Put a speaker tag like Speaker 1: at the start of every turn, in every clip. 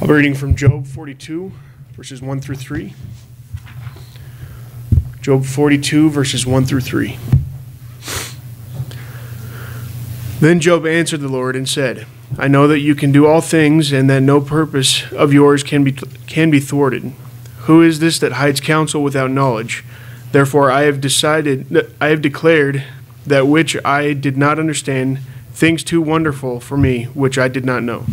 Speaker 1: I'll be reading from Job 42, verses 1 through 3. Job 42, verses 1 through 3. Then Job answered the Lord and said, I know that you can do all things, and that no purpose of yours can be thwarted. Who is this that hides counsel without knowledge? Therefore I have declared that which I did not understand, things too wonderful for me, which I did not know.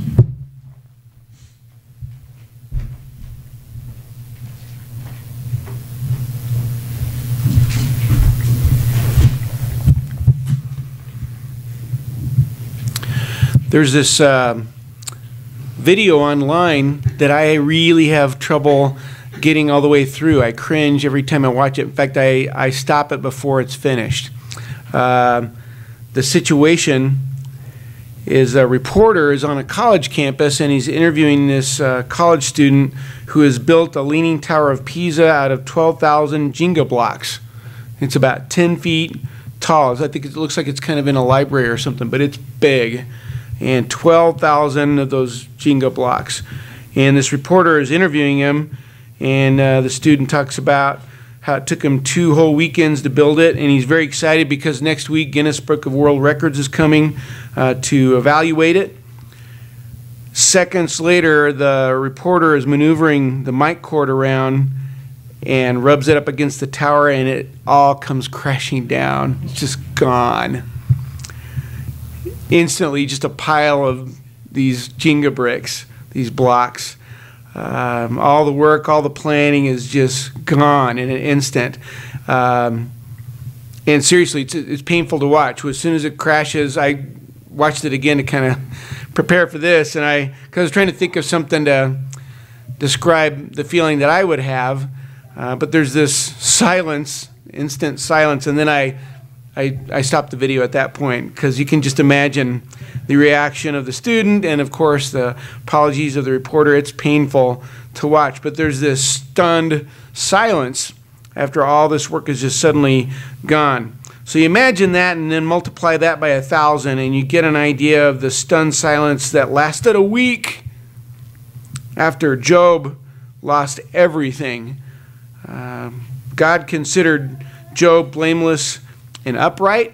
Speaker 2: There's this video online that I really have trouble getting all the way through. I cringe every time I watch it. In fact, I stop it before it's finished. The situation is a reporter is on a college campus, and he's interviewing this college student who has built a leaning tower of Pisa out of 12,000 Jenga blocks. It's about 10 feet tall. I think it looks like it's kind of in a library or something, but it's big. And 12,000 of those Jenga blocks. And this reporter is interviewing him, and the student talks about how it took him 2 whole weekends to build it, and he's very excited because next week Guinness Book of World Records is coming to evaluate it. Seconds later, the reporter is maneuvering the mic cord around and rubs it up against the tower, and it all comes crashing down. It's just gone. Instantly, just a pile of these Jenga bricks, these blocks. All the work, all the planning is just gone in an instant. And seriously, it's painful to watch. As soon as it crashes, I watched it again to kind of prepare for this, and because I was trying to think of something to describe the feeling that I would have, but there's this silence, instant silence, and then I stopped the video at that point because you can just imagine the reaction of the student and, of course, the apologies of the reporter. It's painful to watch, but there's this stunned silence after all this work is just suddenly gone. So you imagine that and then multiply that by 1,000, and you get an idea of the stunned silence that lasted a week after Job lost everything. God considered Job blameless and upright,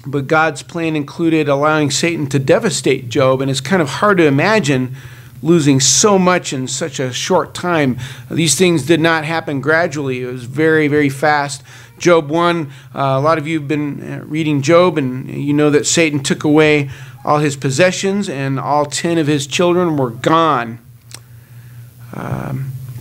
Speaker 2: but God's plan included allowing Satan to devastate Job, and it's kind of hard to imagine losing so much in such a short time. These things did not happen gradually. It was very, very fast. Job 1, a lot of you have been reading Job, and you know that Satan took away all his possessions, and all 10 of his children were gone.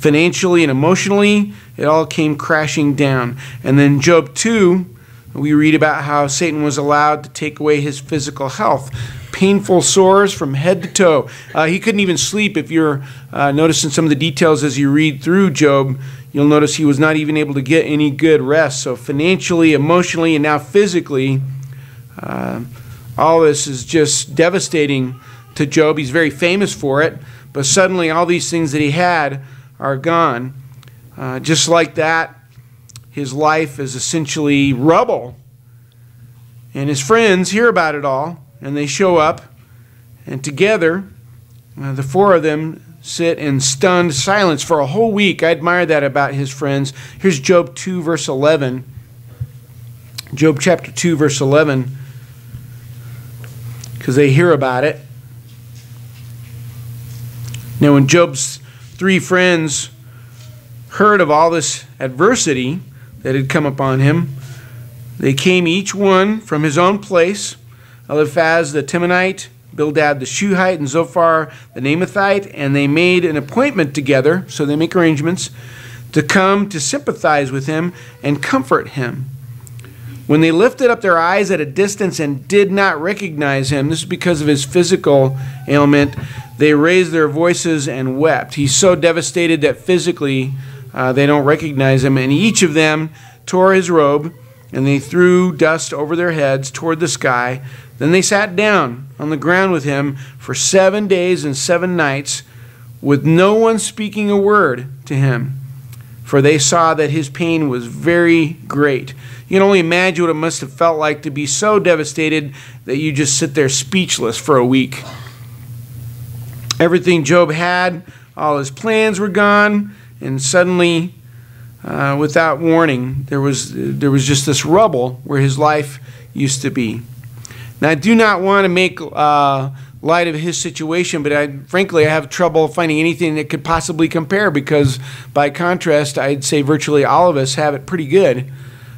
Speaker 2: Financially and emotionally, it all came crashing down. And then Job 2, we read about how Satan was allowed to take away his physical health. Painful sores from head to toe. He couldn't even sleep. If you're noticing some of the details as you read through Job, you'll notice he was not even able to get any good rest. So financially, emotionally, and now physically, all this is just devastating to Job. He's very famous for it, but suddenly all these things that he had are gone. Just like that, his life is essentially rubble. And his friends hear about it all, and they show up, and together, the 4 of them sit in stunned silence for a whole week. I admire that about his friends. Here's Job 2, verse 11. Job chapter 2, verse 11, because they hear about it. Now, when Job's 3 friends heard of all this adversity that had come upon him, they came each one from his own place. Eliphaz the Temanite, Bildad the Shuhite, and Zophar the Naamathite, and they made an appointment together, so they make arrangements, to come to sympathize with him and comfort him. When they lifted up their eyes at a distance and did not recognize him, this is because of his physical ailment, they raised their voices and wept. He's so devastated that physically they don't recognize him, and each of them tore his robe, and they threw dust over their heads toward the sky. Then they sat down on the ground with him for 7 days and 7 nights, with no one speaking a word to him, for they saw that his pain was very great. You can only imagine what it must have felt like to be so devastated that you just sit there speechless for a week. Everything Job had, all his plans were gone, and suddenly, without warning, there was just this rubble where his life used to be. Now, I do not want to make light of his situation, but frankly, I have trouble finding anything that could possibly compare because, by contrast, I'd say virtually all of us have it pretty good.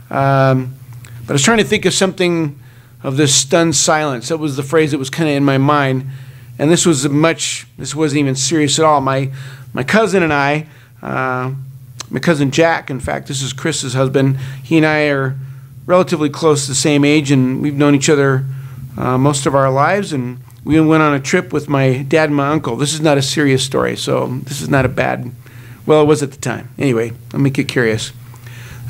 Speaker 2: But I was trying to think of something of this stunned silence. That was the phrase that was kind of in my mind. And this wasn't even serious at all. My cousin and I, my cousin Jack, in fact, this is Chris's husband, he and I are relatively close to the same age, and we've known each other most of our lives, and we went on a trip with my dad and my uncle. This is not a serious story, so this is not a bad, well, it was at the time. Anyway, let me get curious.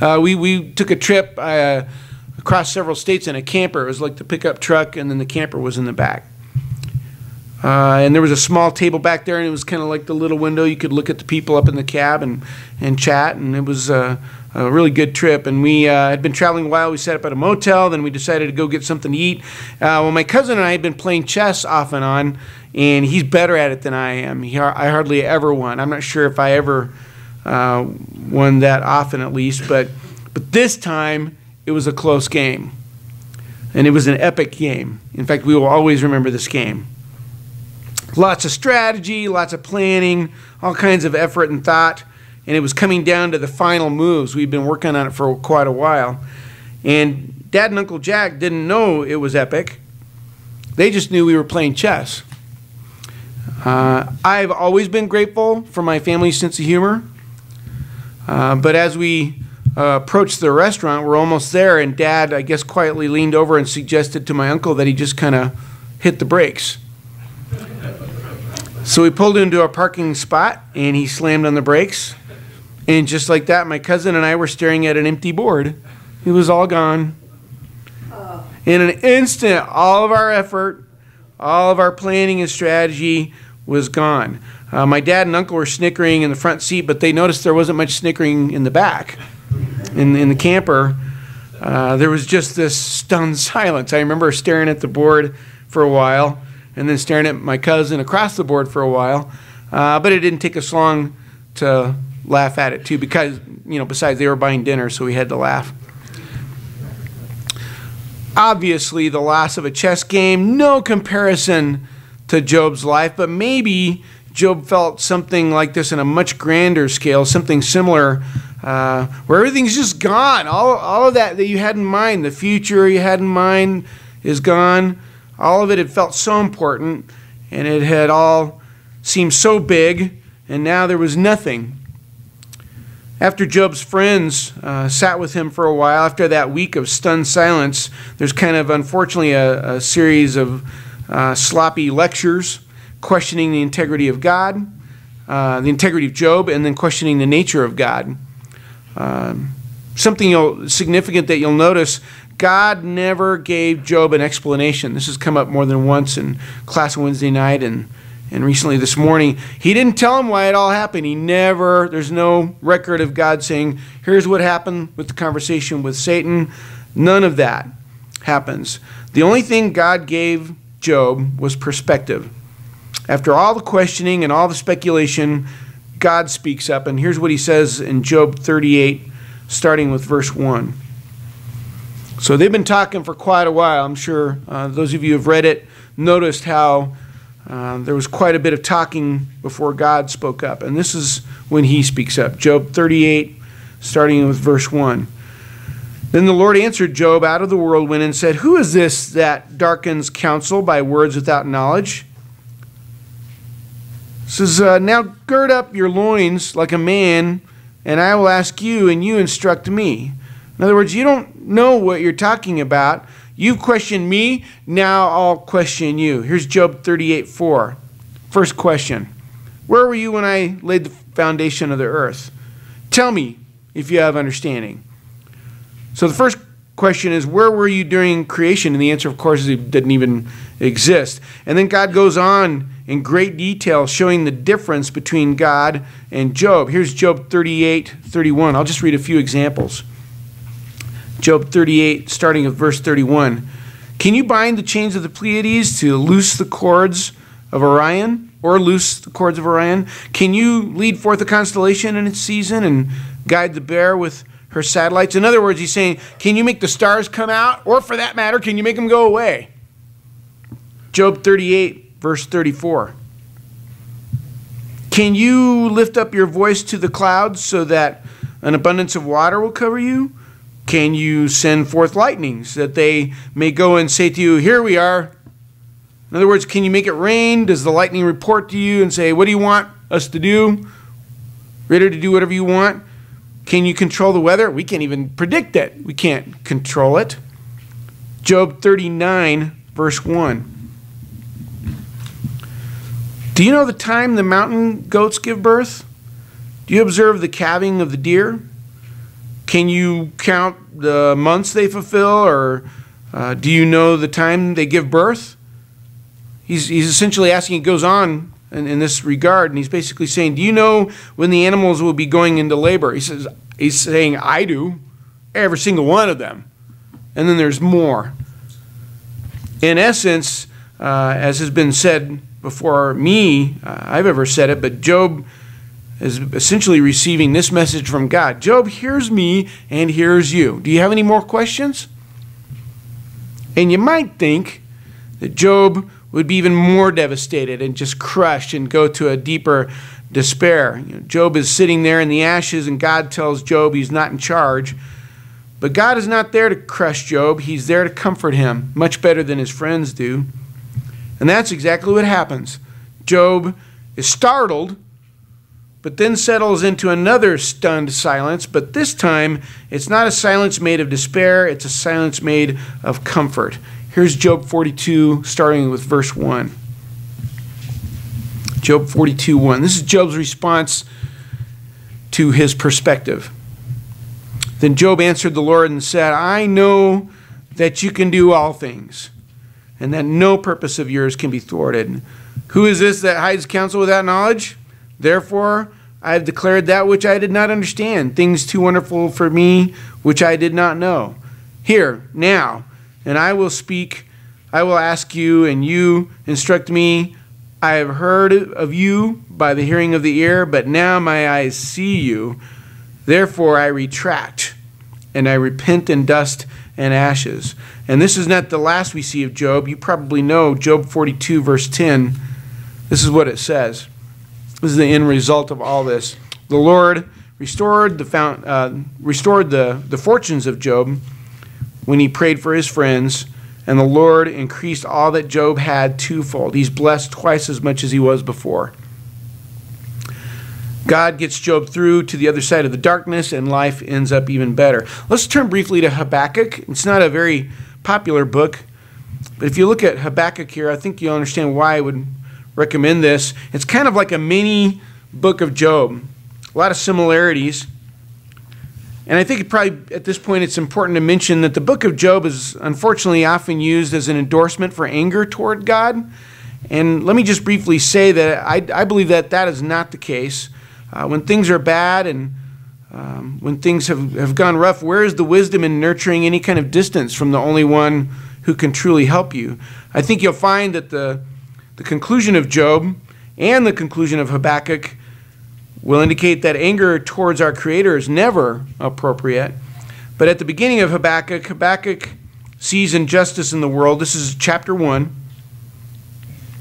Speaker 2: We took a trip across several states in a camper. It was like the pickup truck, and then the camper was in the back. And there was a small table back there, and it was kind of like the little window. You could look at the people up in the cab and chat, and it was a really good trip. And we had been traveling a while. We set up at a motel. Then we decided to go get something to eat. Well, my cousin and I had been playing chess off and on, and he's better at it than I am. I hardly ever won. I'm not sure if I ever won that often, at least. But this time, it was a close game. And it was an epic game. In fact, we will always remember this game. Lots of strategy, lots of planning, all kinds of effort and thought. And it was coming down to the final moves. We'd been working on it for quite a while. And Dad and Uncle Jack didn't know it was epic. They just knew we were playing chess. I've always been grateful for my family's sense of humor. But as we approached the restaurant, we're almost there, and Dad, I guess, quietly leaned over and suggested to my uncle that he just kind of hit the brakes. So we pulled into a parking spot, and he slammed on the brakes. And just like that, my cousin and I were staring at an empty board. It was all gone. In an instant, all of our effort, all of our planning and strategy was gone. My dad and uncle were snickering in the front seat, but they noticed there wasn't much snickering in the back. In the camper, there was just this stunned silence. I remember staring at the board for a while, and then staring at my cousin across the board for a while. But it didn't take us long to laugh at it, too, because, besides they were buying dinner, so we had to laugh. Obviously, the loss of a chess game, no comparison to Job's life, but maybe Job felt something like this on a much grander scale, something similar, where everything's just gone. All of that you had in mind, the future you had in mind is gone. All of it had felt so important, and it had all seemed so big, and now there was nothing. After Job's friends sat with him for a while, after that week of stunned silence, there's kind of, unfortunately, a series of sloppy lectures questioning the integrity of God, the integrity of Job, and then questioning the nature of God. Something significant that you'll notice, God never gave Job an explanation. This has come up more than once in class Wednesday night and recently this morning. He didn't tell him why it all happened. There's no record of God saying, here's what happened with the conversation with Satan. None of that happens. The only thing God gave Job was perspective. After all the questioning and all the speculation, God speaks up, and here's what he says in Job 38, starting with verse 1. So they've been talking for quite a while. I'm sure those of you who have read it noticed how there was quite a bit of talking before God spoke up, and this is when he speaks up. Job 38, starting with verse 1. Then the Lord answered Job out of the whirlwind and said, "Who is this that darkens counsel by words without knowledge?" It says, "Now gird up your loins like a man, and I will ask you, and you instruct me." In other words, you don't know what you're talking about. You've questioned me, now I'll question you. Here's Job 38:4. First question. Where were you when I laid the foundation of the earth? Tell me if you have understanding. So the first question is, where were you during creation? And the answer, of course, is it didn't even exist. And then God goes on in great detail showing the difference between God and Job. Here's Job 38:31. I'll just read a few examples. Job 38, starting with verse 31. Can you bind the chains of the Pleiades to loose the cords of Orion? or loose the cords of Orion? Can you lead forth a constellation in its season and guide the bear with her satellites? In other words, he's saying, can you make the stars come out? Or for that matter, can you make them go away? Job 38, verse 34. Can you lift up your voice to the clouds so that an abundance of water will cover you? Can you send forth lightnings that they may go and say to you, here we are? In other words, can you make it rain? Does the lightning report to you and say, what do you want us to do? Ready to do whatever you want? Can you control the weather? We can't even predict it. We can't control it. Job 39, verse 1. Do you know the time the mountain goats give birth? Do you observe the calving of the deer? Can you count the months they fulfill, or do you know the time they give birth? He's essentially asking, it goes on in this regard, and he's basically saying, do you know when the animals will be going into labor? He's saying, I do, every single one of them. And then there's more. In essence, as has been said before me, I've ever said it, but Job is essentially receiving this message from God. Job hears me and hears you. Do you have any more questions? And you might think that Job would be even more devastated and just crushed and go to a deeper despair. Job is sitting there in the ashes, and God tells Job he's not in charge. But God is not there to crush Job. He's there to comfort him, much better than his friends do. And that's exactly what happens. Job is startled, but then settles into another stunned silence. But this time, it's not a silence made of despair. It's a silence made of comfort. Here's Job 42, starting with verse 1. Job 42, 1. This is Job's response to his perspective. Then Job answered the Lord and said, I know that you can do all things, and that no purpose of yours can be thwarted. Who is this that hides counsel without knowledge? Therefore, I have declared that which I did not understand, things too wonderful for me, which I did not know. Here, now, and I will speak, I will ask you, and you instruct me. I have heard of you by the hearing of the ear, but now my eyes see you. Therefore I retract, and I repent in dust and ashes. And this is not the last we see of Job. You probably know Job 42, verse 10. This is what it says. This is the end result of all this. The Lord restored the fortunes of Job when he prayed for his friends, and the Lord increased all that Job had twofold. He's blessed twice as much as he was before. God gets Job through to the other side of the darkness, and life ends up even better. Let's turn briefly to Habakkuk. It's not a very popular book, but if you look at Habakkuk here, I think you'll understand why I would recommend this. It's kind of like a mini book of Job. A lot of similarities. And I think probably at this point it's important to mention that the book of Job is unfortunately often used as an endorsement for anger toward God. And let me just briefly say that I believe that that is not the case. When things are bad and when things have gone rough, where is the wisdom in nurturing any kind of distance from the only one who can truly help you? I think you'll find that the conclusion of Job and the conclusion of Habakkuk will indicate that anger towards our Creator is never appropriate. But at the beginning of Habakkuk, Habakkuk sees injustice in the world. This is chapter 1.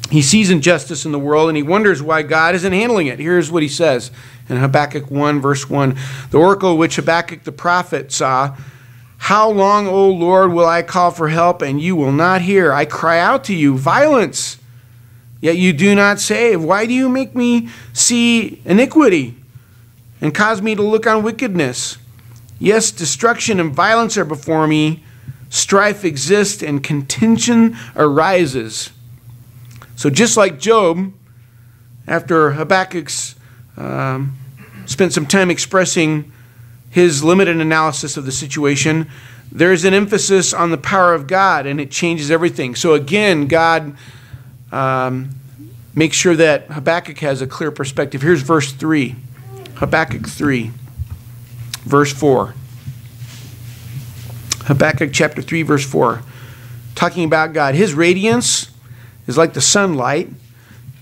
Speaker 2: He sees injustice in the world, and he wonders why God isn't handling it. Here's what he says in Habakkuk 1, verse 1. The oracle which Habakkuk the prophet saw, how long, O Lord, will I call for help, and you will not hear? I cry out to you, violence, yet you do not save. Why do you make me see iniquity and cause me to look on wickedness? Yes, destruction and violence are before me. Strife exists and contention arises. So just like Job, after Habakkuk's spent some time expressing his limited analysis of the situation, there's an emphasis on the power of God, and it changes everything. So again, God makes sure that Habakkuk has a clear perspective. Here's verse 3. Habakkuk 3, verse 4. Habakkuk chapter 3, verse 4. Talking about God. His radiance is like the sunlight.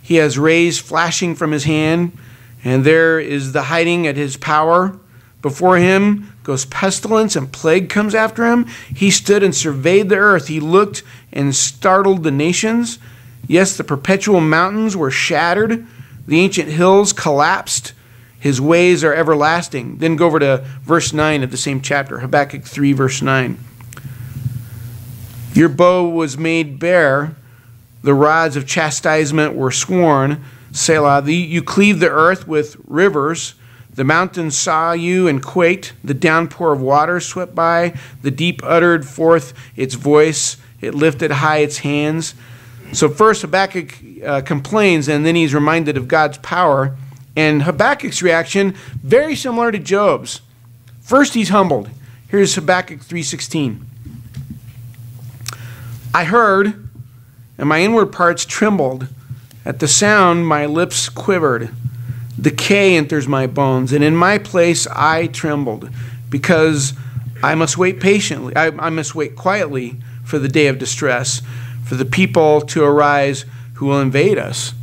Speaker 2: he has rays flashing from his hand, and there is the hiding at his power. Before him goes pestilence, and plague comes after him. He stood and surveyed the earth. He looked and startled the nations. Yes, the perpetual mountains were shattered. The ancient hills collapsed. His ways are everlasting. Then go over to verse 9 of the same chapter, Habakkuk 3, verse 9. Your bow was made bare. The rods of chastisement were sworn. Selah. You cleaved the earth with rivers. The mountains saw you and quaked. The downpour of water swept by. The deep uttered forth its voice. It lifted high its hands. So first Habakkuk complains, and then he's reminded of God's power. And Habakkuk's reaction, very similar to Job's. First he's humbled. Here's Habakkuk 3:16. I heard, and my inward parts trembled. At the sound my lips quivered. Decay enters my bones, and in my place I trembled, because I must wait patiently. I must wait quietly for the day of distress, for the people to arise who will invade us.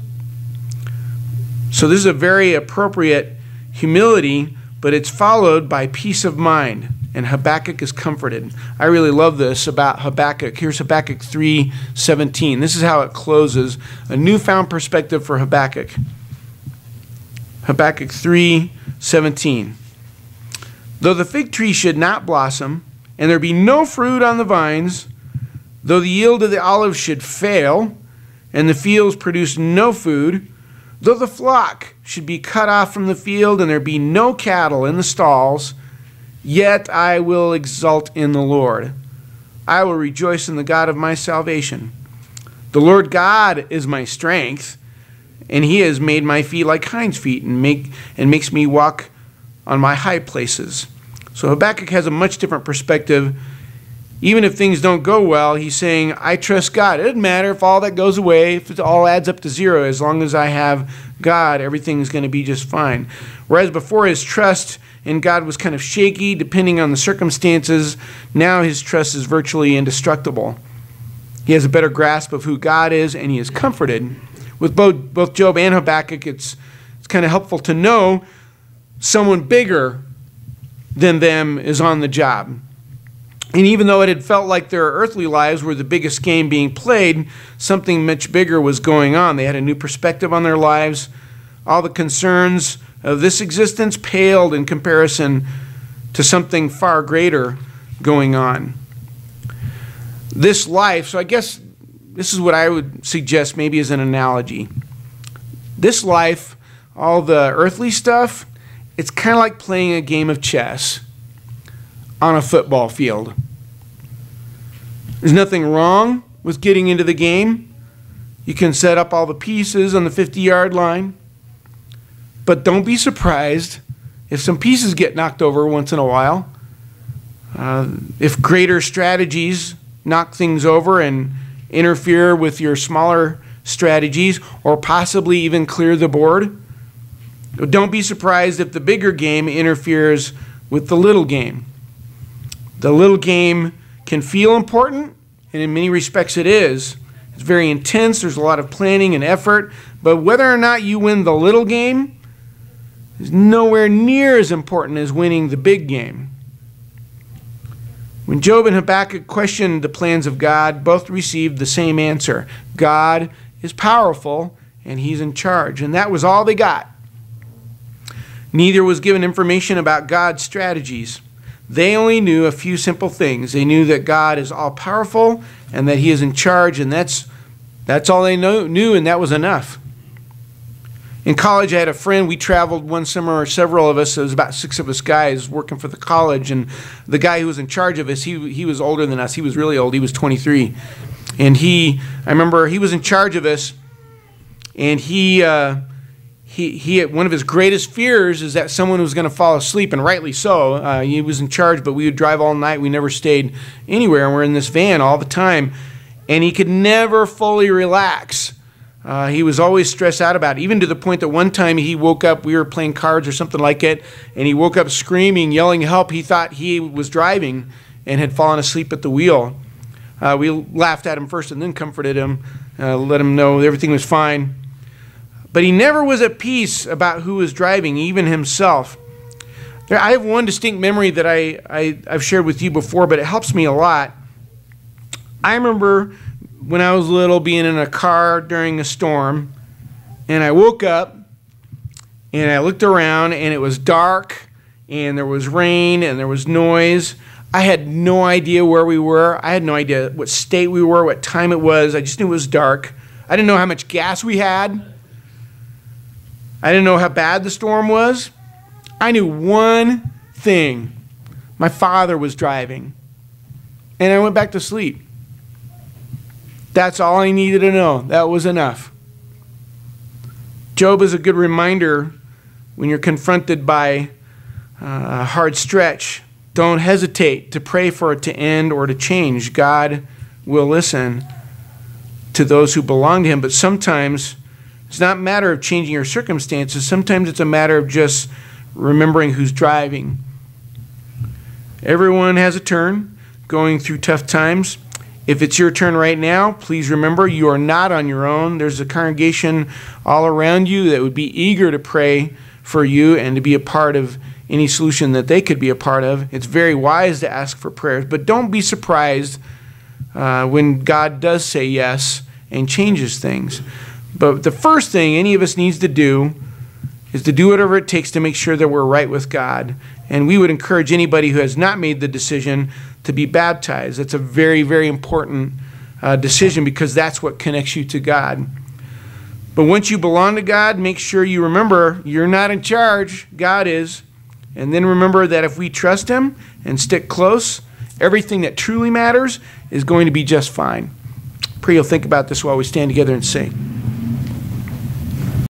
Speaker 2: So this is a very appropriate humility, but it's followed by peace of mind, and Habakkuk is comforted. I really love this about Habakkuk. Here's Habakkuk 3:17. This is how it closes, a newfound perspective for Habakkuk. Habakkuk 3:17. Though the fig tree should not blossom, and there be no fruit on the vines, though the yield of the olive should fail, and the fields produce no food, though the flock should be cut off from the field, and there be no cattle in the stalls, yet I will exult in the Lord. I will rejoice in the God of my salvation. The Lord God is my strength, and he has made my feet like hinds' feet, and makes me walk on my high places. So Habakkuk has a much different perspective. Even if things don't go well, he's saying, I trust God. It doesn't matter if all that goes away, if it all adds up to zero. As long as I have God, everything's going to be just fine. Whereas before, his trust in God was kind of shaky, depending on the circumstances. Now his trust is virtually indestructible. He has a better grasp of who God is, and he is comforted. With both Job and Habakkuk, it's kind of helpful to know someone bigger than them is on the job. And even though it had felt like their earthly lives were the biggest game being played, something much bigger was going on. They had a new perspective on their lives. All the concerns of this existence paled in comparison to something far greater going on. This life, so I guess this is what I would suggest maybe as an analogy. This life, all the earthly stuff, it's kind of like playing a game of chess on a football field. There's nothing wrong with getting into the game. You can set up all the pieces on the 50-yard line. But don't be surprised if some pieces get knocked over once in a while. If greater strategies knock things over and interfere with your smaller strategies, or possibly even clear the board. Don't be surprised if the bigger game interferes with the little game. The little game can feel important, and in many respects it is. It's very intense. There's a lot of planning and effort. But whether or not you win the little game is nowhere near as important as winning the big game. When Job and Habakkuk questioned the plans of God, both received the same answer. God is powerful, and he's in charge. And that was all they got. Neither was given information about God's strategies. They only knew a few simple things. They knew that God is all-powerful and that he is in charge, and that's all they knew, and that was enough. In college, I had a friend. We traveled one summer, several of us. It was about 6 of us guys working for the college, and the guy who was in charge of us, he was older than us. He was really old. He was 23. And I remember he was in charge of us, and he one of his greatest fears is that someone was going to fall asleep, and rightly so. He was in charge, but we would drive all night. We never stayed anywhere, and we're in this van all the time, and he could never fully relax. He was always stressed out about it, even to the point that one time he woke up, we were playing cards or something like it, and he woke up screaming, yelling help. He thought he was driving and had fallen asleep at the wheel. We laughed at him first and then comforted him, let him know everything was fine. But he never was at peace about who was driving, even himself. I have one distinct memory that I've shared with you before, but it helps me a lot. I remember when I was little being in a car during a storm, and I woke up, and I looked around, and it was dark, and there was rain, and there was noise. I had no idea where we were. I had no idea what state we were, what time it was. I just knew it was dark. I didn't know how much gas we had. I didn't know how bad the storm was. I knew one thing. My father was driving. And I went back to sleep. That's all I needed to know. That was enough. Job is a good reminder when you're confronted by a hard stretch. Don't hesitate to pray for it to end or to change. God will listen to those who belong to him. But sometimes it's not a matter of changing your circumstances. Sometimes it's a matter of just remembering who's driving. Everyone has a turn going through tough times. If it's your turn right now, please remember you are not on your own. There's a congregation all around you that would be eager to pray for you and to be a part of any solution that they could be a part of. It's very wise to ask for prayers, but don't be surprised when God does say yes and changes things. But the first thing any of us needs to do is to do whatever it takes to make sure that we're right with God. And we would encourage anybody who has not made the decision to be baptized. That's a very, very important decision because that's what connects you to God. But once you belong to God, make sure you remember you're not in charge. God is. And then remember that if we trust him and stick close, everything that truly matters is going to be just fine. Pray you'll think about this while we stand together and sing.